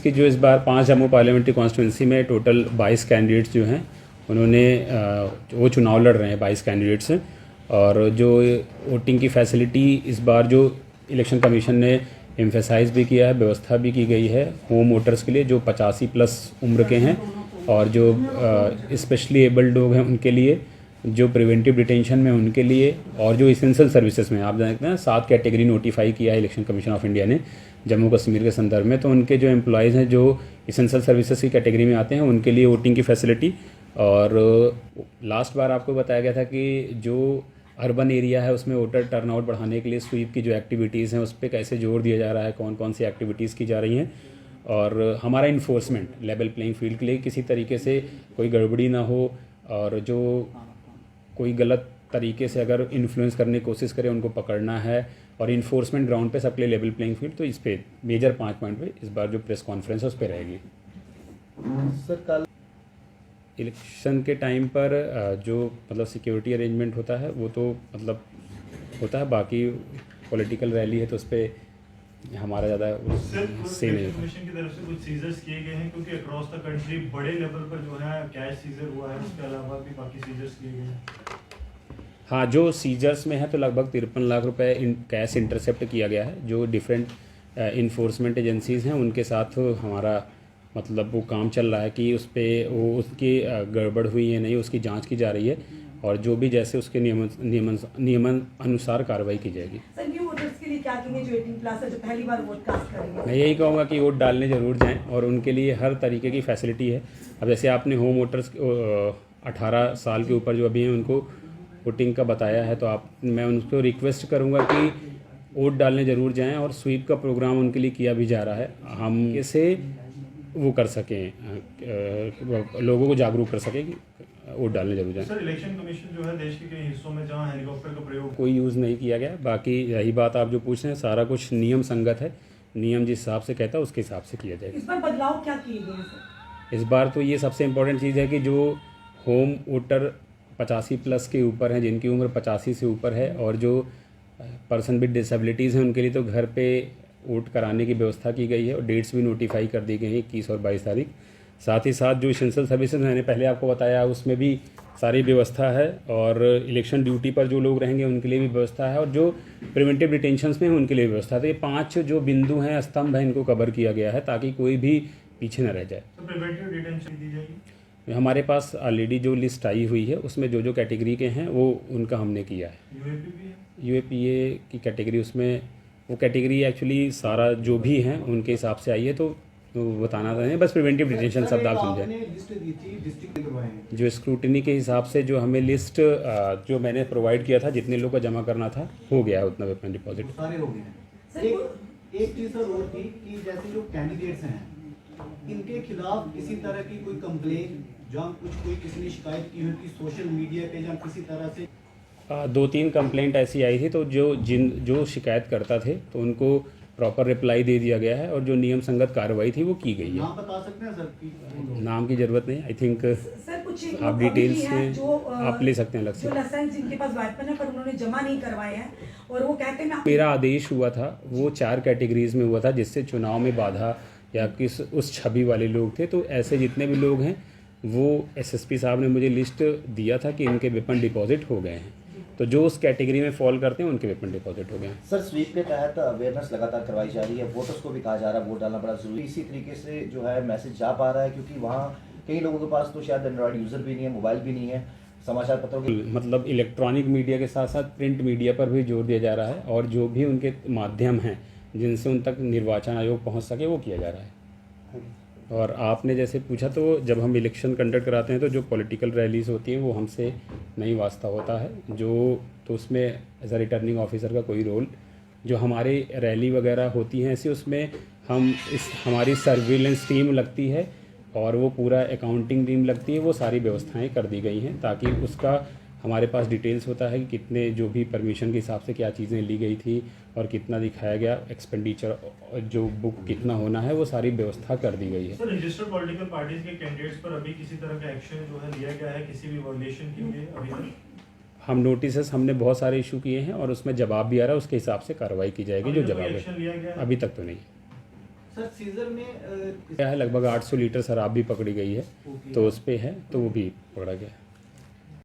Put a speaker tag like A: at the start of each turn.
A: की जो इस बार 5 जम्मू पार्लियामेंट्री कॉन्स्टिट्यूंसी में टोटल 22 कैंडिडेट्स जो हैं उन्होंने वो चुनाव लड़ रहे हैं 22 कैंडिडेट्स हैं। और जो वोटिंग की फैसिलिटी इस बार जो इलेक्शन कमीशन ने एम्फेसाइज भी किया है, व्यवस्था भी की गई है होम वोटर्स के लिए जो 85 प्लस उम्र के हैं और जो स्पेशली एबल्ड लोग हैं उनके लिए, जो प्रिवेंटिव डिटेंशन में उनके लिए, और जो इसेंशियल सर्विसेज में आप जानते हैं 7 कैटेगरी नोटिफाई किया है इलेक्शन कमीशन ऑफ इंडिया ने जम्मू कश्मीर के संदर्भ में। तो उनके जो एम्प्लॉयज़ हैं जो इसेंशियल सर्विसेज की कैटेगरी में आते हैं उनके लिए वोटिंग की फैसिलिटी। और लास्ट बार आपको बताया गया था कि जो अर्बन एरिया है उसमें वोटर टर्नआउट बढ़ाने के लिए स्वीप की जो एक्टिविटीज़ हैं उस पर कैसे जोर दिया जा रहा है, कौन कौन सी एक्टिविटीज़ की जा रही हैं, और हमारा इन्फोर्समेंट लेवल प्लेइंग फील्ड के लिए किसी तरीके से कोई गड़बड़ी ना हो, और जो कोई गलत तरीके से अगर इन्फ्लुएंस करने की कोशिश करे उनको पकड़ना है, और इन्फोर्समेंट ग्राउंड पे सबके लिए लेवल प्लेइंग फील्ड। तो इस पे मेजर 5 पॉइंट पे इस बार जो प्रेस कॉन्फ्रेंस है उस पर रहेगी।
B: सर कल
A: इलेक्शन के टाइम पर जो मतलब सिक्योरिटी अरेंजमेंट होता है वो तो मतलब होता है, बाकी पॉलिटिकल रैली है तो उस पर हमारा ज़्यादा से नहीं होता।
C: कमीशन की तरफ से कुछ सीजर्स किए गए हैं क्योंकि अक्रॉस द कंट्री बड़े लेवल पर जो है कैश सीजर हुआ है, उसके अलावा भी बाकी सीजर्स किए गए हैं।
A: हाँ, जो सीजर्स में है तो लगभग 53 लाख रुपए कैश इंटरसेप्ट किया गया है। जो डिफरेंट इन्फोर्समेंट एजेंसीज़ हैं उनके साथ हमारा मतलब वो काम चल रहा है कि उस पर वो उसकी गड़बड़ हुई है नहीं उसकी जांच की जा रही है, और जो भी जैसे उसके नियमन अनुसार कार्रवाई की जाएगी।
D: सर न्यू वोटर्स के लिए क्या कहेंगे जो 18 प्लस है, जो पहली बार वोट कास्ट करेंगे?
A: मैं यही कहूँगा कि वोट डालने ज़रूर जाएं और उनके लिए हर तरीके की फैसिलिटी है। अब जैसे आपने होम वोटर्स 18 साल के ऊपर जो अभी हैं उनको वोटिंग का बताया है, तो मैं उनको रिक्वेस्ट करूँगा कि वोट डालने ज़रूर जाएं, और स्वीप का प्रोग्राम उनके लिए किया भी जा रहा है। हम इसे वो कर सकें, लोगों को जागरूक कर सकें कि वोट डालने जरूर जाएं।
C: सर इलेक्शन कमीशन जो है देश के कई हिस्सों में जहां हेलीकॉप्टर का प्रयोग
A: कोई यूज़ नहीं किया गया। बाकी यही बात आप जो पूछ रहे हैं सारा कुछ नियम संगत है, नियम जिस हिसाब से कहता है उसके हिसाब से किया जाएगा।
D: इस बार बदलाव क्या किए गए हैं सर?
A: इस बार तो ये सबसे इम्पोर्टेंट चीज़ है कि जो होम वोटर 85 प्लस के ऊपर हैं, जिनकी उम्र 85 से ऊपर है, और जो पर्सन विद डिसेबिलिटीज़ हैं उनके लिए तो घर पे वोट कराने की व्यवस्था की गई है, और डेट्स भी नोटिफाई कर दी गई हैं 21 और 22 तारीख। साथ ही साथ जो इसेंशियल सर्विसेज मैंने पहले आपको बताया उसमें भी सारी व्यवस्था है, और इलेक्शन ड्यूटी पर जो लोग रहेंगे उनके लिए भी व्यवस्था है, और जो प्रिवेंटिव डिटेंशंस में हैं उनके लिए भी व्यवस्था है। तो ये 5 जो बिंदु हैं, स्तंभ हैं, इनको कवर किया गया है ताकि कोई भी पीछे न रह जाए।
C: तो प्रिवेंटिव डिटेंशन दी जाएगी।
A: हमारे पास ऑलरेडी जो लिस्ट आई हुई है उसमें जो जो कैटेगरी के हैं वो उनका हमने किया है।
C: यूएपी भी है,
A: यूएपीए की कैटेगरी, उसमें वो कैटेगरी एक्चुअली सारा जो भी हैं उनके हिसाब से आई है, तो बताना नहीं, बस प्रिवेंटिव डिटेंशन शब्द आप समझें।
B: लिस्ट दी थी डिस्ट्रिक्ट करवाए हैं
A: जो स्क्रूटिनी के हिसाब से जो हमें लिस्ट जो मैंने प्रोवाइड किया था, जितने लोग को जमा करना था हो गया है उतना वेपन डिपॉजिट।
B: सारे हो गए हैं। एक चीज सर और थी कि जैसे जो कैंडिडेट्स हैं इनके खिलाफ किसी तरह की कोई कंप्लेन जहाँ कोई किसी ने शिकायत की हो कि सोशल मीडिया पे या किसी तरह से
A: 2-3 कंप्लेंट ऐसी आई थी, तो जो शिकायत करता थे तो उनको प्रॉपर रिप्लाई दे दिया गया है, और जो नियम संगत कार्रवाई थी वो की गई है।
B: नाम बता सकते हैं सर कि
A: नाम की ज़रूरत नहीं, आई थिंक
D: सर कुछ
A: आप डिटेल्स में आप ले सकते हैं अलग से।
D: जो लाइसेंस जिनके पास वेपन है पर उन्होंने जमा नहीं करवाए हैं, और वो कहते हैं
A: मेरा आदेश हुआ था वो 4 कैटेगरीज में हुआ था जिससे चुनाव में बाधा या किस उस छवि वाले लोग थे। तो ऐसे जितने भी लोग हैं वो एसएसपी साहब ने मुझे लिस्ट दिया था कि इनके वेपन डिपॉजिट हो गए हैं, तो जो उस कैटेगरी में फॉल करते हैं उनके वेपन डिपॉजिट हो गए हैं।
E: सर स्वीप के तहत अवेयरनेस लगातार करवाई जा रही है, वोटर्स को भी कहा जा रहा है वोट डालना बड़ा जरूरी। इसी तरीके से जो है मैसेज जा पा रहा है, क्योंकि वहाँ कई लोगों के पास तो शायद एंड्रॉइड यूज़र भी नहीं है, मोबाइल भी नहीं है, समाचार पत्रों के
A: मतलब इलेक्ट्रॉनिक मीडिया के साथ साथ प्रिंट मीडिया पर भी जोर दिया जा रहा है, और जो भी उनके माध्यम हैं जिनसे उन तक निर्वाचन आयोग पहुँच सके वो किया जा रहा है। और आपने जैसे पूछा, तो जब हम इलेक्शन कंडक्ट कराते हैं तो जो पॉलिटिकल रैलीज होती हैं वो हमसे नहीं वास्ता होता है, जो तो उसमें एज अ रिटर्निंग ऑफिसर का कोई रोल, जो हमारे रैली वगैरह होती हैं ऐसी उसमें हमारी सर्विलेंस टीम लगती है और वो पूरा अकाउंटिंग टीम लगती है, वो सारी व्यवस्थाएं कर दी गई हैं ताकि उसका हमारे पास डिटेल्स होता है कि कितने जो भी परमिशन के हिसाब से क्या चीज़ें ली गई थी और कितना दिखाया गया, एक्सपेंडिचर जो बुक कितना होना है, वो सारी व्यवस्था कर दी गई है।
C: सर रजिस्टर्ड पॉलिटिकल पार्टीज के कैंडिडेट्स पर अभी किसी तरह का एक्शन जो है लिया गया है किसी भी वायलेशन के लिए अभी तक?
A: हम नोटिस हमने बहुत सारे इशू किए हैं और उसमें जवाब भी आ रहा है, उसके हिसाब से कार्रवाई की जाएगी। जो जवाब
C: एक्शन लिया गया
A: है अभी तक तो नहीं।
B: सर सीजर में
A: क्या है, लगभग 800 लीटर शराब भी पकड़ी गई है,
B: ओके।
A: तो उस पे है, तो वो भी पकड़ा गया है।